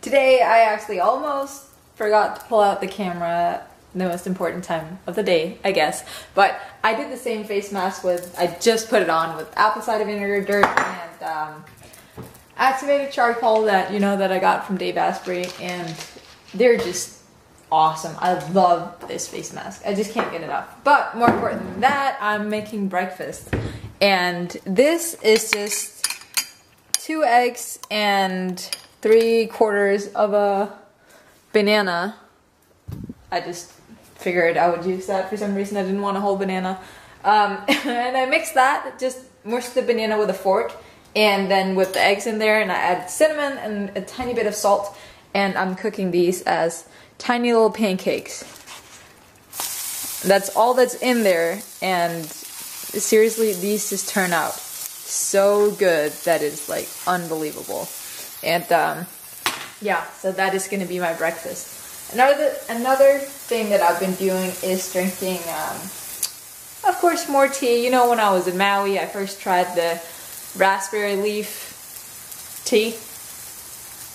Today I actually almost forgot to pull out the camera, the most important time of the day, I guess. But I did the same face mask with, I just put it on with apple cider vinegar, dirt, and activated charcoal that, you know, that I got from Dave Asprey, and they're just awesome. I love this face mask. I just can't get enough. But more important than that, I'm making breakfast. And this is just 2 eggs and 3/4 of a banana. I just figured I would use that for some reason. I didn't want a whole banana. And I mixed that, just mushed the banana with a fork, and then with the eggs in there, and I added cinnamon and a tiny bit of salt, and I'm cooking these as tiny little pancakes. That's all that's in there, and seriously, these just turn out so good that it's like unbelievable. And yeah, so that is going to be my breakfast. Another thing that I've been doing is drinking, of course, more tea. You know, when I was in Maui, I first tried the raspberry leaf tea.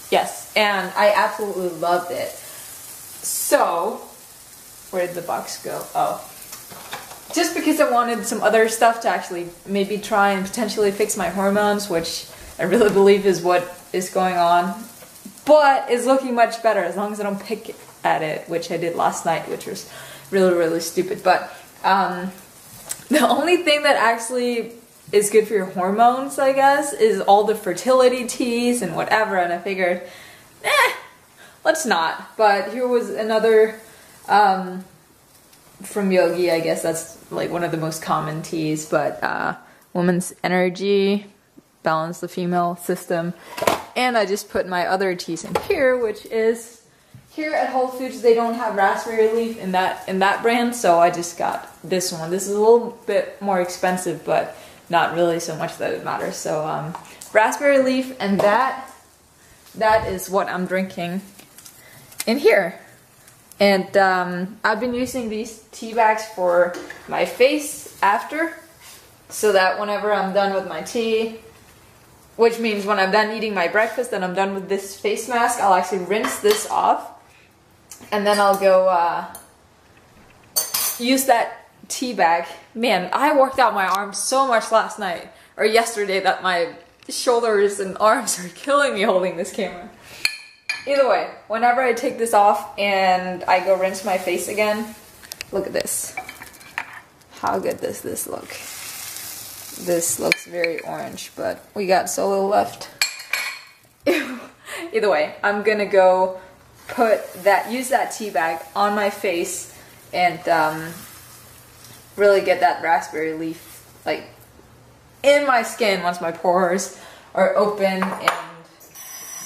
Yes, and I absolutely loved it. So, where did the box go? Oh. Just because I wanted some other stuff to actually maybe try and potentially fix my hormones, which I really believe is what is going on. But it's looking much better as long as I don't pick at it, which I did last night, which was really, really stupid. But the only thing that actually is good for your hormones, I guess, is all the fertility teas and whatever. And I figured, let's not. But here was another from Yogi. I guess that's like one of the most common teas. But Woman's Energy, Balance the Female System. And I just put my other teas in here, which is here at Whole Foods. They don't have raspberry leaf in that brand, so I just got this one. This is a little bit more expensive, but not really so much that it matters. So raspberry leaf, and that is what I'm drinking in here. And I've been using these tea bags for my face after, so that whenever I'm done with my tea, which means when I'm done eating my breakfast and I'm done with this face mask, I'll actually rinse this off, and then I'll go use that tea bag. Man, I worked out my arms so much last night, or yesterday, that my shoulders and arms are killing me holding this camera. Either way, whenever I take this off and I go rinse my face again, look at this. How good does this look? This looks very orange, but we got so little left. Either way, I'm gonna go use that tea bag on my face and really get that raspberry leaf like in my skin once my pores are open and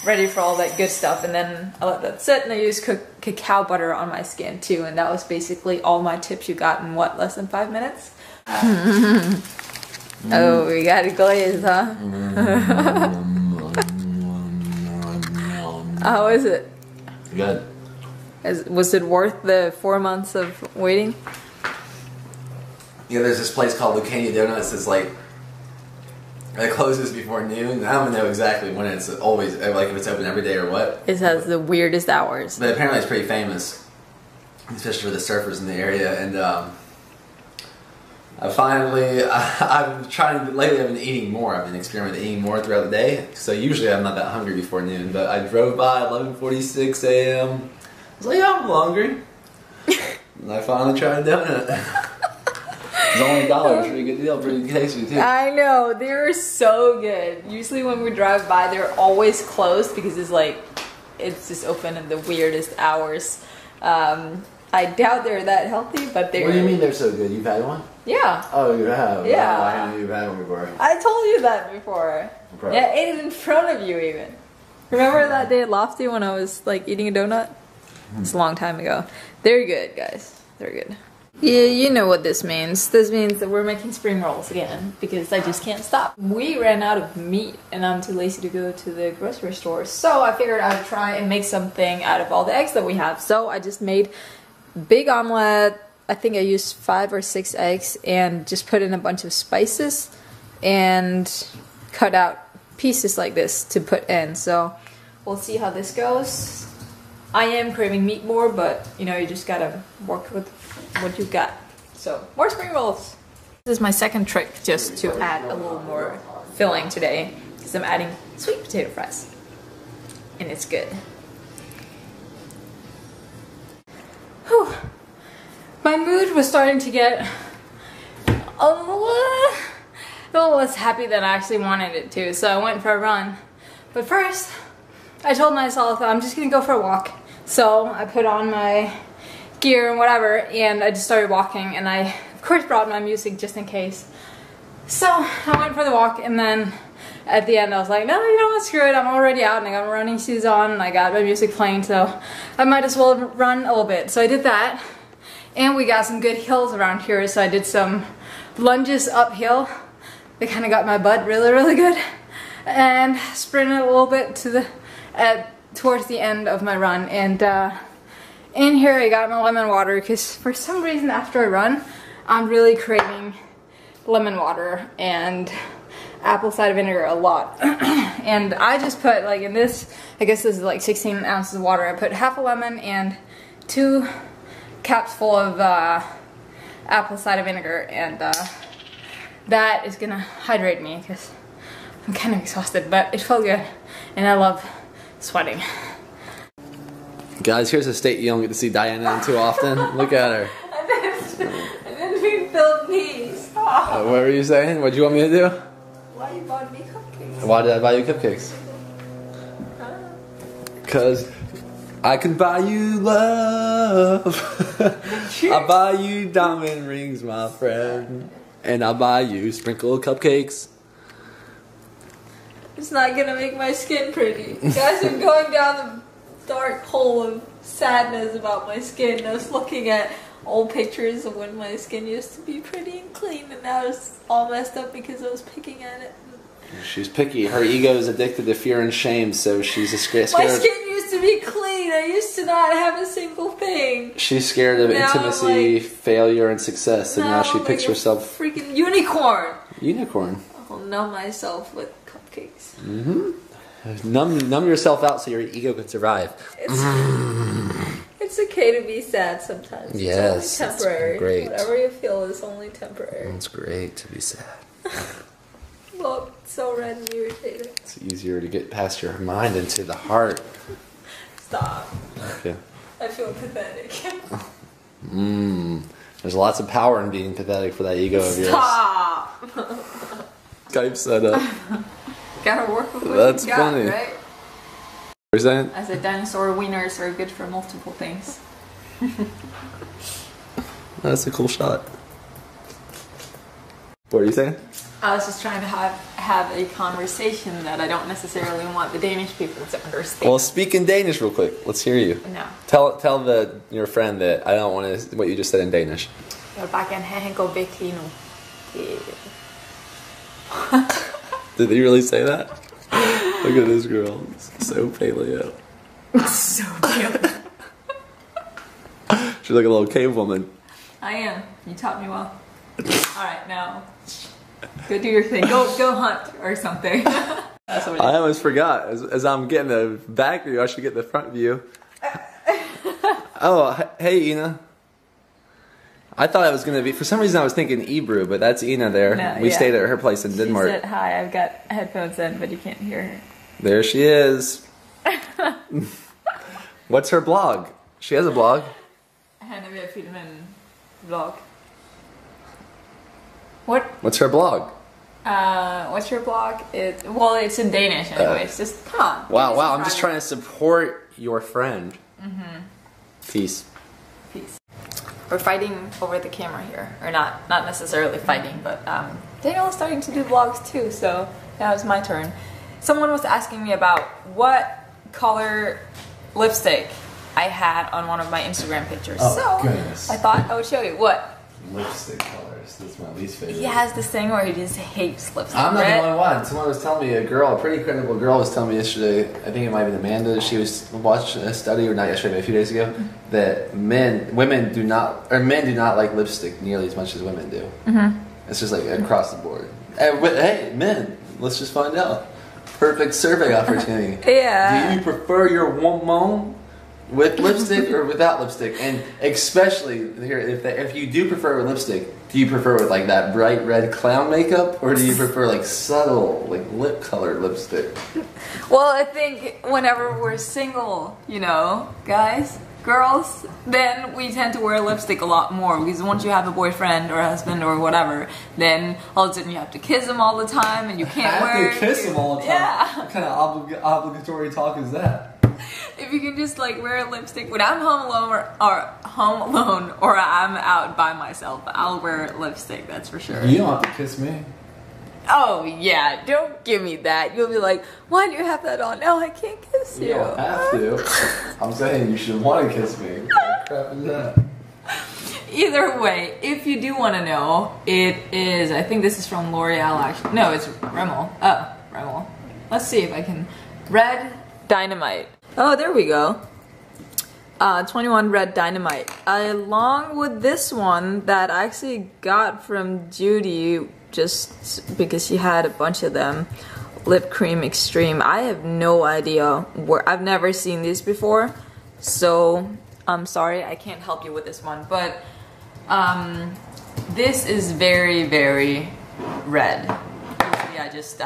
ready for all that good stuff. And then I let that sit, and I use cacao butter on my skin too. And that was basically all my tips you got in what, less than 5 minutes? Oh, we got a glaze, huh? How is it? Good. Was it worth the 4 months of waiting? Yeah, there's this place called Lucania Donuts that's like, it closes before noon. I don't know exactly when it's always, like if it's open every day or what. It has the weirdest hours. But apparently it's pretty famous, especially for the surfers in the area. And I've tried, lately I've been eating more. I've been experimenting eating more throughout the day. So usually I'm not that hungry before noon, but I drove by at 11:46 a.m. I was like, yeah, I'm hungry. And I finally tried a donut. It's only $1. Pretty good deal, pretty tasty too. I know, they're so good. Usually when we drive by, they're always closed because it's just open in the weirdest hours. I doubt they're that healthy, but they're... What do you mean they're so good? You've had one? Yeah. Oh, you have? Yeah. Oh, I didn't know you've had one before. I told you that before. Probably. Yeah, I ate it in front of you even. Remember that day at Lofty when I was like eating a donut? It's a long time ago. They're good, guys. They're good. Yeah, you know what this means. This means that we're making spring rolls again because I just can't stop. We ran out of meat and I'm too lazy to go to the grocery store. So I figured I'd try and make something out of all the eggs that we have. So I just made big omelet. I think I used 5 or 6 eggs and just put in a bunch of spices and cut out pieces like this to put in. So we'll see how this goes. I am craving meat more, but you know, you just gotta work with what you got. So, more spring rolls. This is my second trick, just to add a little more filling today, because I'm adding sweet potato fries. And it's good. Whew. My mood was starting to get a little less happy than I actually wanted it to, so I went for a run. But first, I told myself I'm just gonna go for a walk. So I put on my gear and whatever, and I just started walking, and I of course brought my music just in case. So I went for the walk, and then at the end I was like, no, you know what, screw it, I'm already out and I got my running shoes on and I got my music playing, so I might as well run a little bit. So I did that, and we got some good hills around here, so I did some lunges uphill. They kind of got my butt really good, and sprinted a little bit to the towards the end of my run. And in here I got my lemon water, because for some reason after I run I'm really craving lemon water and apple cider vinegar a lot. And I just put, like, in this, I guess this is like 16 ounces of water, I put half a lemon and 2 caps full of apple cider vinegar, and that is gonna hydrate me because I'm kind of exhausted, but it felt good and I love sweating. Guys, here's a state you don't get to see Diana in too often. Look at her. I didn't mean filled knees. What were you saying? What do you want me to do? Why you bought me cupcakes? Why did I buy you cupcakes? Because I can buy you love. I buy you diamond rings, my friend. And I buy you sprinkle cupcakes. It's not gonna make my skin pretty. Guys, I'm going down the dark hole of sadness about my skin. I was looking at old pictures of when my skin used to be pretty and clean, and now it's all messed up because I was picking at it. She's picky. Her ego is addicted to fear and shame, so she's scared. My skin used to be clean. I used to not have a single thing. She's scared of now intimacy, like, failure, and success, and now she picks like herself freaking unicorn. Unicorn. I'll numb myself with cupcakes. Mm-hmm. Numb yourself out so your ego can survive. It's okay to be sad sometimes. Yes, it's only temporary. it's great. Whatever you feel is only temporary. It's great to be sad. Look, so red and irritated. It's easier to get past your mind into the heart. Stop. Okay. I feel pathetic. There's lots of power in being pathetic for that ego of yours. Stop. Skype setup. Gotta work with what That's you got, funny. right? What are you saying? I said dinosaur wieners are good for multiple things. That's a cool shot. What are you saying? I was just trying to have a conversation that I don't necessarily want the Danish people to understand. Well, speak in Danish real quick. Let's hear you. No. Tell your friend that I don't want to what you just said in Danish. Jeg vil bare gerne have, han går væk lige nu. Did he really say that? Look at this girl. So paleo. So cute. She's like a little cave woman. I am. You taught me well. Alright, now go do your thing. Go hunt or something. That's what I almost forgot. As I'm getting the back view, I should get the front view. Oh, hey Ina. I thought I was going to be, for some reason I was thinking Ebru, but that's Ina there. No, we yeah. stayed at her place in Denmark. She said hi, I've got headphones in, but you can't hear her. There she is. What's her blog? She has a blog. Henne vil filme en vlog. What? What's her blog? What's your blog? Well, it's in Danish anyways. Just come on. Wow, I'm just trying to support your friend. Peace. Peace. We're fighting over the camera here, or not necessarily fighting, but Daniel is starting to do vlogs too, so now it's my turn. Someone was asking me about what color lipstick I had on one of my Instagram pictures. Oh, so goodness. I thought I would show you. What? Lipstick colors. That's my least favorite. He has this thing where he just hates lipstick. I'm not Red. the only one. Someone was telling me, a pretty credible girl was telling me yesterday, I think it might have been Amanda, she was watching a study, or not yesterday, but a few days ago, that men do not like lipstick nearly as much as women do. It's just like across the board. Hey, men, let's just find out. Perfect survey opportunity. Yeah. Do you prefer your woman with lipstick or without lipstick? And especially here, if you do prefer with lipstick, do you prefer with like that bright red clown makeup, or do you prefer like subtle, like lip colored lipstick? Well, I think whenever we're single, you know, guys, girls, then we tend to wear lipstick a lot more, because once you have a boyfriend or a husband or whatever, then all of a sudden you have to kiss them all the time, and you can't wear. To kiss them all the time. Yeah. What kind of obligatory talk is that? If you can just like wear a lipstick when I'm home alone or I'm out by myself, I'll wear lipstick. That's for sure. You don't have to kiss me. Oh yeah, don't give me that. You'll be like, why do you have that on? No, I can't kiss you. You don't have to. I'm saying you should want to kiss me. What crap is that? Either way, if you do want to know, it is, I think this is from L'Oreal actually. No, it's Rimmel. Oh, Rimmel. Let's see if I can. Red Dynamite. Oh, there we go. 21 Red Dynamite. Along with this one that I actually got from Judy just because she had a bunch of them. Lip Cream Extreme. I have no idea where, I've never seen these before. So, I'm sorry, I can't help you with this one. But, this is very, very red. Usually I just,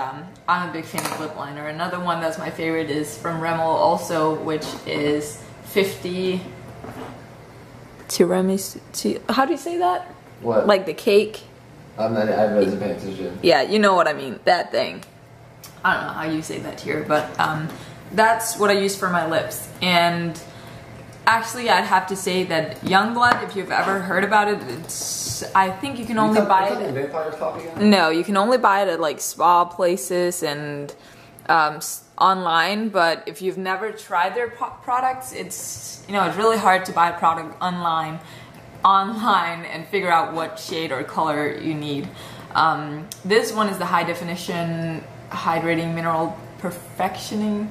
I'm a big fan of lip liner. Another one that's my favorite is from Rimmel also, which is 50 tiramisu. How do you say that? What? Like the cake? I wasn't paying attention. Yeah, you know what I mean. That thing. I don't know how you say that here, but that's what I use for my lips. And actually, I'd have to say that Youngblood, if you've ever heard about it, it's, I think you can only buy it. Vampire Coffee again? No, you can only buy it at like spa places and online. But if you've never tried their products, it's, you know, it's really hard to buy a product online and figure out what shade or color you need. This one is the high definition hydrating mineral perfecting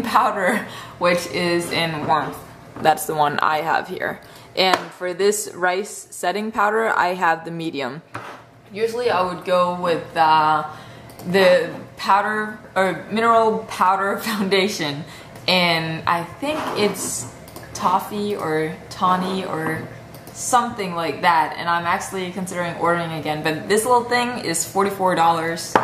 powder, which is in warmth. That's the one I have here. And for this rice setting powder, I have the medium. Usually I would go with the powder or mineral powder foundation, and I think it's Toffee or Tawny or something like that, and I'm actually considering ordering again. But this little thing is $44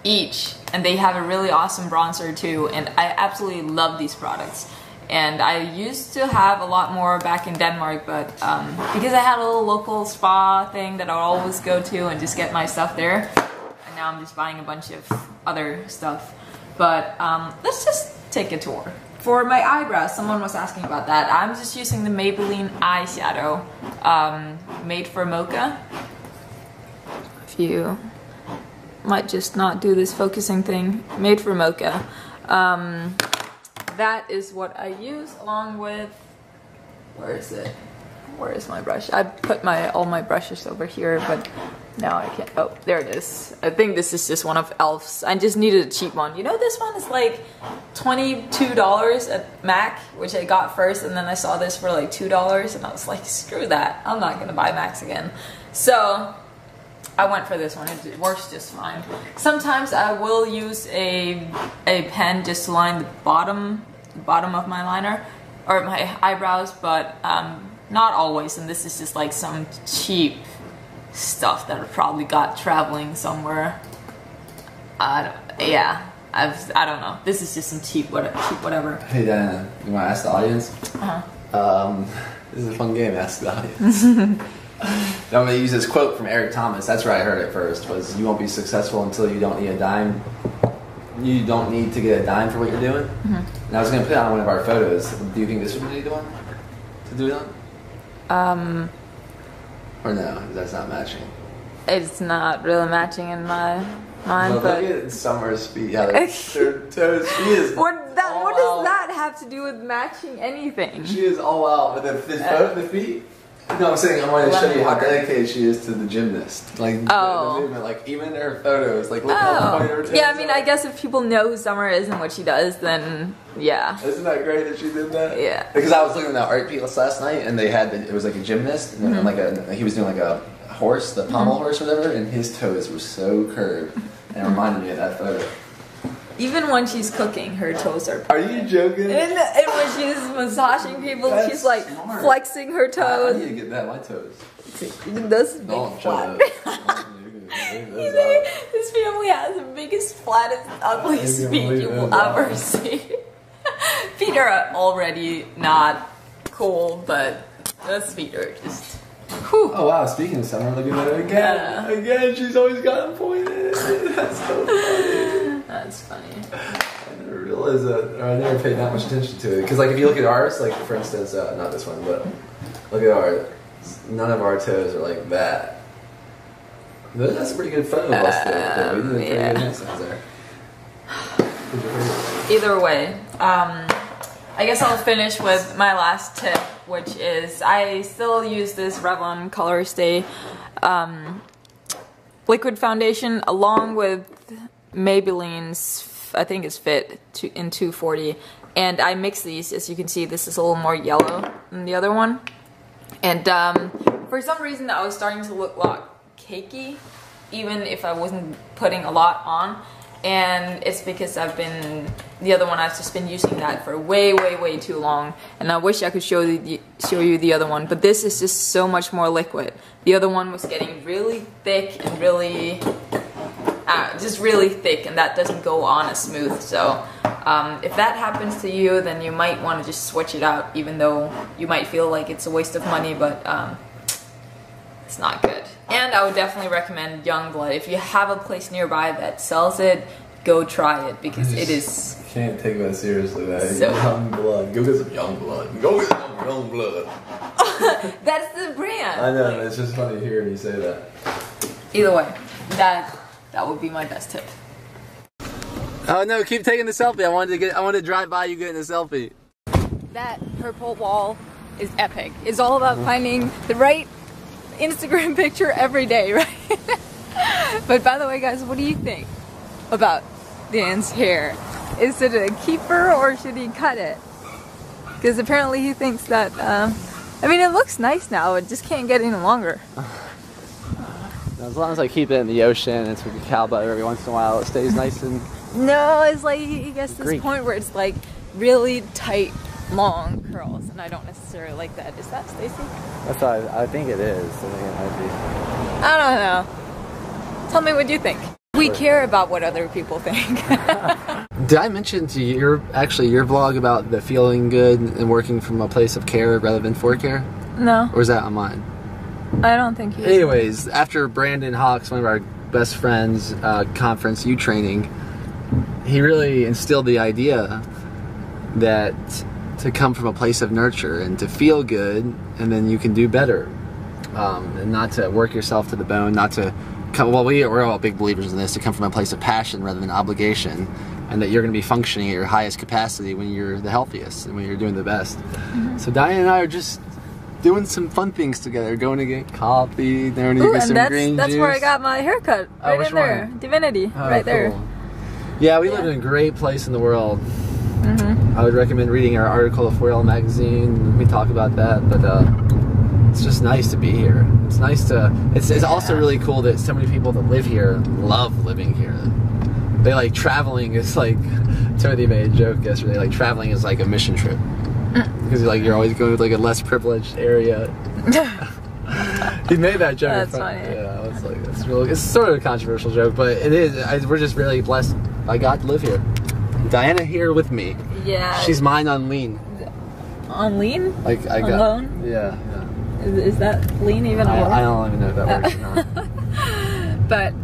each, and they have a really awesome bronzer too, and I absolutely love these products. And I used to have a lot more back in Denmark, but because I had a little local spa thing that I'll always go to and just get my stuff there, and now I'm just buying a bunch of other stuff. But let's just take a tour. For my eyebrows, someone was asking about that. I'm just using the Maybelline eyeshadow, made for mocha. If you might just not do this focusing thing, made for mocha. That is what I use along with, where is it? Where is my brush? I put all my brushes over here, but now I can't. Oh, there it is. I think this is just one of Elf's. I just needed a cheap one. You know, this one is like $22 at MAC, which I got first, and then I saw this for like $2, and I was like, screw that. I'm not gonna buy MACs again. So I went for this one. It works just fine. Sometimes I will use a pen just to line the bottom of my liner or my eyebrows, but not always. And this is just like some cheap stuff that I probably got traveling somewhere. I don't know. This is just some cheap whatever. Hey Diana, you want to ask the audience? This is a fun game. Ask the audience. I'm going to use this quote from Eric Thomas. That's where I heard it first. Was you won't be successful until you don't need a dime. You don't need to get a dime for what you're doing. And I was going to put it on one of our photos. Do you think this would be the one to do it on? Or no? That's not matching. It's not really matching in my mind. But look at Summer's feet. Yeah, her toes. She is. What does that have to do with matching anything? She is all out. But the feet. No, I'm saying I wanted to show you how dedicated she is to the gymnast. Like the movement, like even in her photos, like look how funny her toes yeah, I mean, I guess if people know who Summer is and what she does, then yeah. Isn't that great that she did that? Yeah. Because I was looking at the art piece last night, and they had it was like a gymnast, and then he was doing like a horse, the pommel horse, or whatever, and his toes were so curved, and it reminded me of that photo. Even when she's cooking, her toes are Are you joking? And when she's massaging people, That's she's like smart. flexing her I toes. need to get that, my toes. This big No, I'm flat. trying This family has the biggest, flattest, ugliest feet you will ever see. Feet are already not cool, but those feet are just. Whew. Oh wow, speaking of summer, look at that again. Yeah. Again, she's always got them pointed. That's so funny. That's funny. I never realized that, or I never paid that much attention to it. Because like if you look at ours, like for instance, not this one, but look at ours. None of our toes are like that. That's a pretty good photo of us there. We did a pretty good instance there. Either way, I guess I'll finish with my last tip, which is I still use this Revlon Color Stay liquid foundation along with Maybelline's, I think it's Fit in 240, and I mix these. As you can see, this is a little more yellow than the other one, and for some reason I was starting to look like cakey even if I wasn't putting a lot on, and it's because the other one I've just been using that for way too long, and I wish I could show you the other one, but this is just so much more liquid. The other one was getting really thick and just really thick, and that doesn't go on as smooth. So if that happens to you, then you might want to just switch it out, even though you might feel like it's a waste of money, but it's not good. And I would definitely recommend Youngblood. If you have a place nearby that sells it, go try it, because it is... Can't take that seriously. That so, Youngblood. Go get some Youngblood. Go get some Youngblood. That's the brand. I know. It's just funny hearing you say that. Either way, that would be my best tip. Oh no! Keep taking the selfie. I wanted to drive by you getting a selfie. That purple wall is epic. It's all about finding the right Instagram picture every day, right? But by the way, guys, what do you think about Dan's hair? Is it a keeper or should he cut it? Because apparently he thinks that, I mean, it looks nice now, it just can't get any longer. As long as I keep it in the ocean and take a cow butter every once in a while, it stays nice and... No, it's like he gets to this point where it's like really tight, long curls, and I don't necessarily like that. Is that Stacy? That's what I think it is. I think it might be. I don't know. Tell me what you think. We care about what other people think. Did I mention to your vlog about the feeling good and working from a place of care rather than for care? No. Or is that on mine? I don't think you. Anyways, after Brandon Hawks, one of our best friends, conference U training, he really instilled the idea that to come from a place of nurture and to feel good, and then you can do better, and not to work yourself to the bone, not to come. Well, we're all big believers in this, to come from a place of passion rather than obligation, and that you're going to be functioning at your highest capacity when you're the healthiest and when you're doing the best. Mm-hmm. So Diane and I are just doing some fun things together, going to get coffee, going to get some green juice. That's where I got my haircut, right in there. One? Divinity, right there. Yeah, we live in a great place in the world. Mm-hmm. I would recommend reading our article of Foil magazine. We talk about that, but it's just nice to be here. It's nice to. It's also really cool that so many people that live here love living here. They like traveling. It's like Timothy made a joke yesterday. Like traveling is like a mission trip because like you're always going to like a less privileged area. He made that joke. That's funny. Yeah, it's like it's sort of a controversial joke, but it is. We're just really blessed by God to live here. Diana here with me. Yeah. She's mine on lean. On lean? Like I got. Alone? Yeah. Is that lean even a word? I don't even know if that works or not. But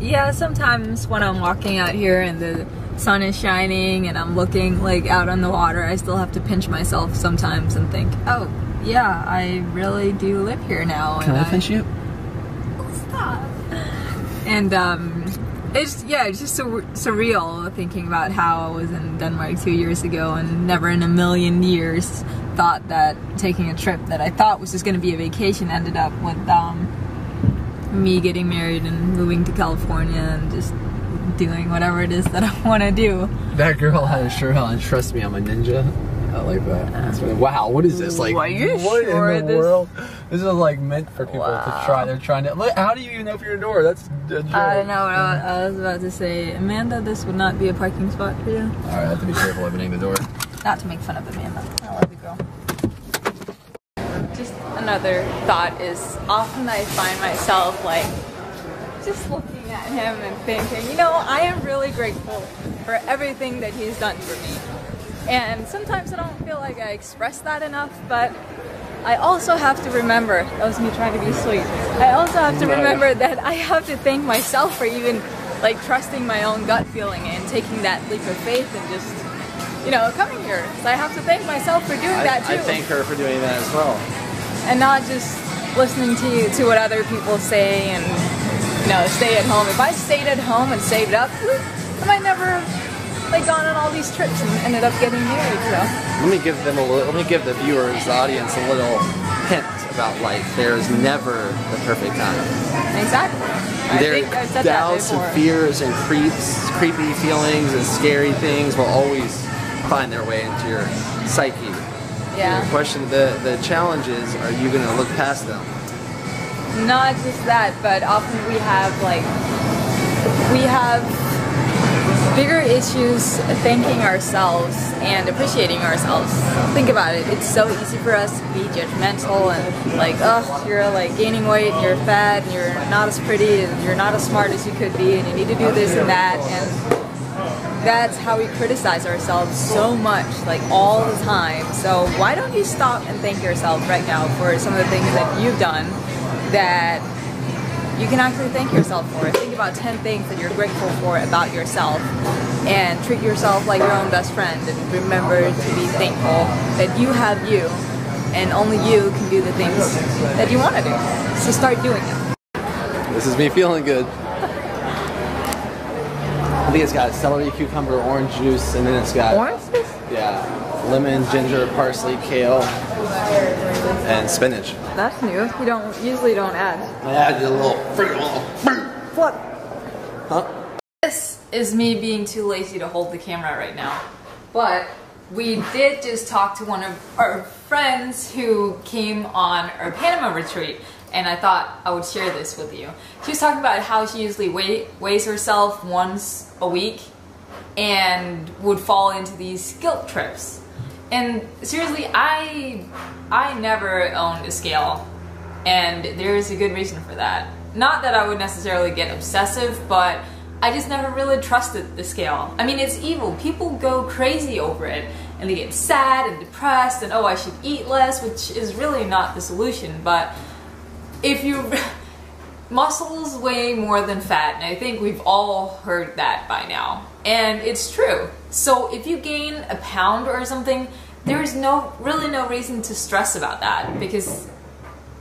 yeah, sometimes when I'm walking out here and the sun is shining and I'm looking like out on the water, I still have to pinch myself sometimes and think, oh yeah, I really do live here now. Can I pinch you? Stop. And it's just so surreal thinking about how I was in Denmark 2 years ago and never in a million years thought that taking a trip that I thought was just going to be a vacation ended up with me getting married and moving to California and just doing whatever it is that I want to do. That girl had a shirt on. Trust me, I'm a ninja. I like that. Wow, what is this? Like, are you what sure in the world? This is like meant for people to try. They're trying to. Look, how do you even open your door? That's a joke. I don't know. I was about to say, Amanda, this would not be a parking spot for you. All right, I have to be careful opening the door. Not to make fun of Amanda. I love you, girl. Just another thought is often I find myself like just looking at him and thinking, you know, I am really grateful for everything that he's done for me. And sometimes I don't feel like I express that enough, but I also have to remember, that was me trying to be sweet, I also have to remember that I have to thank myself for even like trusting my own gut feeling and taking that leap of faith and just, you know, coming here. So I have to thank myself for doing that too. I thank her for doing that as well. And not just listening to what other people say and, you know, stay at home. If I stayed at home and saved up, I might never like gone on all these trips and ended up getting married. So let me give the viewers, the audience, a little hint about life. There's never the perfect time. Exactly. There's doubts and fears and creepy feelings and scary things will always find their way into your psyche. Yeah. The question, the challenge is, are you going to look past them? Not just that, but often we have bigger issues thanking ourselves and appreciating ourselves. Think about it. It's so easy for us to be judgmental and like, oh, you're like gaining weight and you're fat and you're not as pretty and you're not as smart as you could be and you need to do this and that, and that's how we criticize ourselves so much, like all the time. So why don't you stop and thank yourself right now for some of the things that you've done that you can actually thank yourself for. Think about 10 things that you're grateful for about yourself and treat yourself like your own best friend, and remember to be thankful that you have you and only you can do the things that you want to do. So start doing it. This is me feeling good. I think it's got celery, cucumber, orange juice, and then it's got orange juice? Yeah, lemon, ginger, parsley, kale, and spinach. That's new. You usually don't add. I added a little What? Huh? This is me being too lazy to hold the camera right now. But we did just talk to one of our friends who came on our Panama retreat, and I thought I would share this with you. She was talking about how she usually weighs herself once a week and would fall into these guilt trips. And seriously, I never owned a scale, and there's a good reason for that. Not that I would necessarily get obsessive, but I just never really trusted the scale. I mean, it's evil. People go crazy over it, and they get sad and depressed, and oh, I should eat less, which is really not the solution. But if you muscles weigh more than fat, and I think we've all heard that by now, and it's true. So if you gain a pound or something, there's really no reason to stress about that, because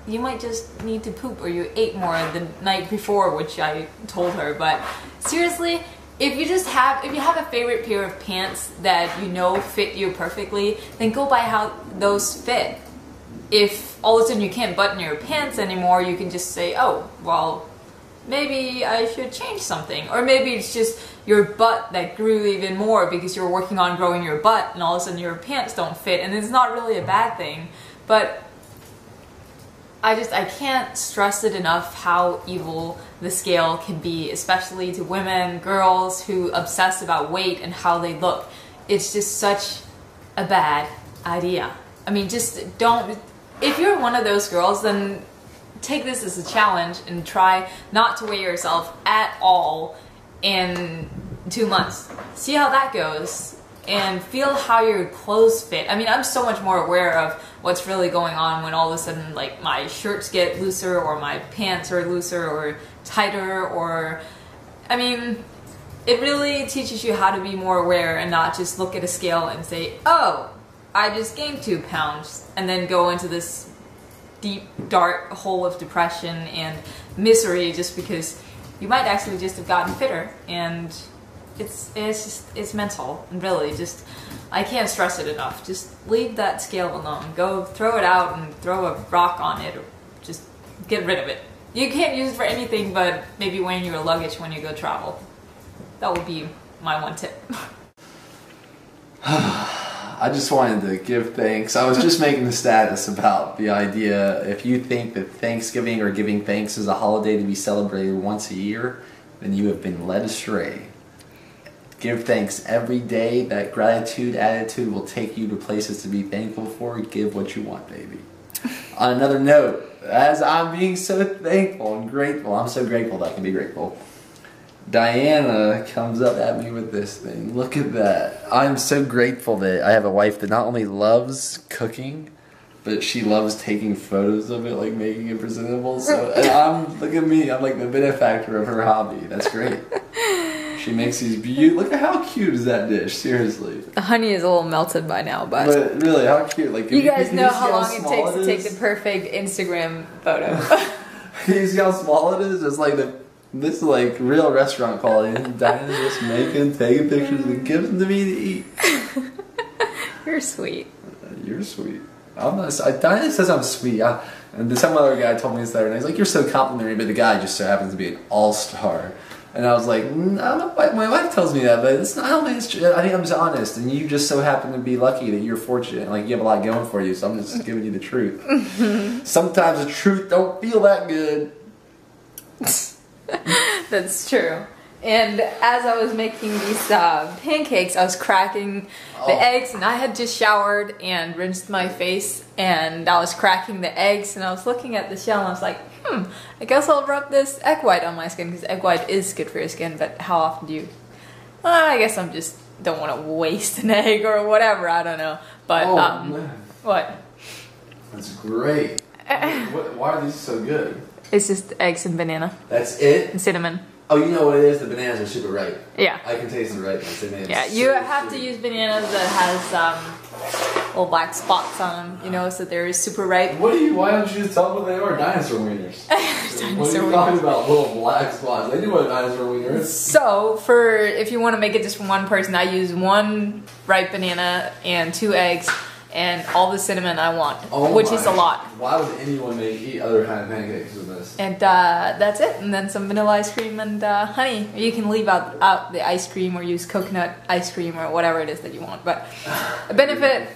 you might just need to poop or you ate more the night before, which I told her. But seriously, if you have a favorite pair of pants that you know fit you perfectly, then go by how those fit. If all of a sudden you can't button your pants anymore, you can just say, oh, well, maybe I should change something. Or maybe it's just your butt that grew even more because you're working on growing your butt and all of a sudden your pants don't fit, and it's not really a bad thing. But I can't stress it enough how evil the scale can be, especially to women, girls who obsess about weight and how they look. It's just such a bad idea. I mean, just don't. If you're one of those girls, then take this as a challenge and try not to weigh yourself at all in 2 months. See how that goes and feel how your clothes fit. I mean, I'm so much more aware of what's really going on when all of a sudden, like, my shirts get looser or my pants are looser or tighter, or, I mean, it really teaches you how to be more aware and not just look at a scale and say, oh, I just gained 2 pounds, and then go into this deep, dark hole of depression and misery just because you might actually just have gotten fitter. And it's mental, and really, just, I can't stress it enough. Just leave that scale alone. Go throw it out and throw a rock on it, or just get rid of it. You can't use it for anything but maybe weighing your luggage when you go travel. That would be my one tip. I I just wanted to give thanks. I was just making a status about the idea, if you think that Thanksgiving or giving thanks is a holiday to be celebrated once a year, then you have been led astray. Give thanks every day. That gratitude attitude will take you to places to be thankful for. Give what you want, baby. On another note, as I'm being so thankful and grateful, I'm so grateful that I can be grateful. Diana comes up at me with this thing. Look at that. I'm so grateful that I have a wife that not only loves cooking, but she loves taking photos of it, like making it presentable. So, and look at me, I'm like the benefactor of her hobby. That's great. She makes these beautiful. Look at how cute is that dish, seriously. The honey is a little melted by now, but really, how cute. Like, you guys know how long it takes to take the perfect Instagram photo. Can you see how small it is? It's like this is like real restaurant quality. And Diana's just taking pictures and gives them to me to eat. You're sweet. You're sweet. I'm not. Diana says I'm sweet. And some other guy told me this the other night. He's like, "You're so complimentary," but the guy just so happens to be an all-star. And I was like, no, my wife tells me that, but it's not. I don't think it's true. I think I'm just honest, and you just so happen to be lucky that you're fortunate. Like, you have a lot going for you, so I'm just giving you the truth. Sometimes the truth don't feel that good. That's true. And as I was making these pancakes, I was cracking the eggs, and I had just showered and rinsed my face, and I was cracking the eggs, and I was looking at the shell, and I was like, I guess I'll rub this egg white on my skin, because egg white is good for your skin, but how often do you... I guess I'm just don't want to waste an egg or whatever, I don't know. But, what? That's great. Why are these so good? It's just eggs and banana. That's it? And cinnamon. Oh, you know what it is? The bananas are super ripe. Yeah. I can taste the ripeness. Yeah, you have to use bananas that has little black spots on them, you know, so they're super ripe. Why don't you just tell them what they are? Dinosaur wieners. What are you talking about? Little black spots. They knew what a dinosaur wiener is. So, if you want to make it just for one person, I use 1 ripe banana and 2 eggs and all the cinnamon I want, which is a lot. Why would anyone eat other kind of pancakes with this? And that's it. And then some vanilla ice cream and honey. You can leave out the ice cream or use coconut ice cream or whatever it is that you want. But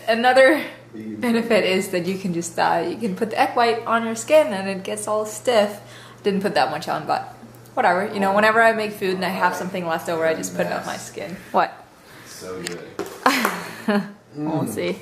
another benefit is that you can just you can put the egg white on your skin and it gets all stiff. Didn't put that much on, but whatever. You know, whenever I make food and I have something left over, I just put it on my skin. What? So good. We'll see.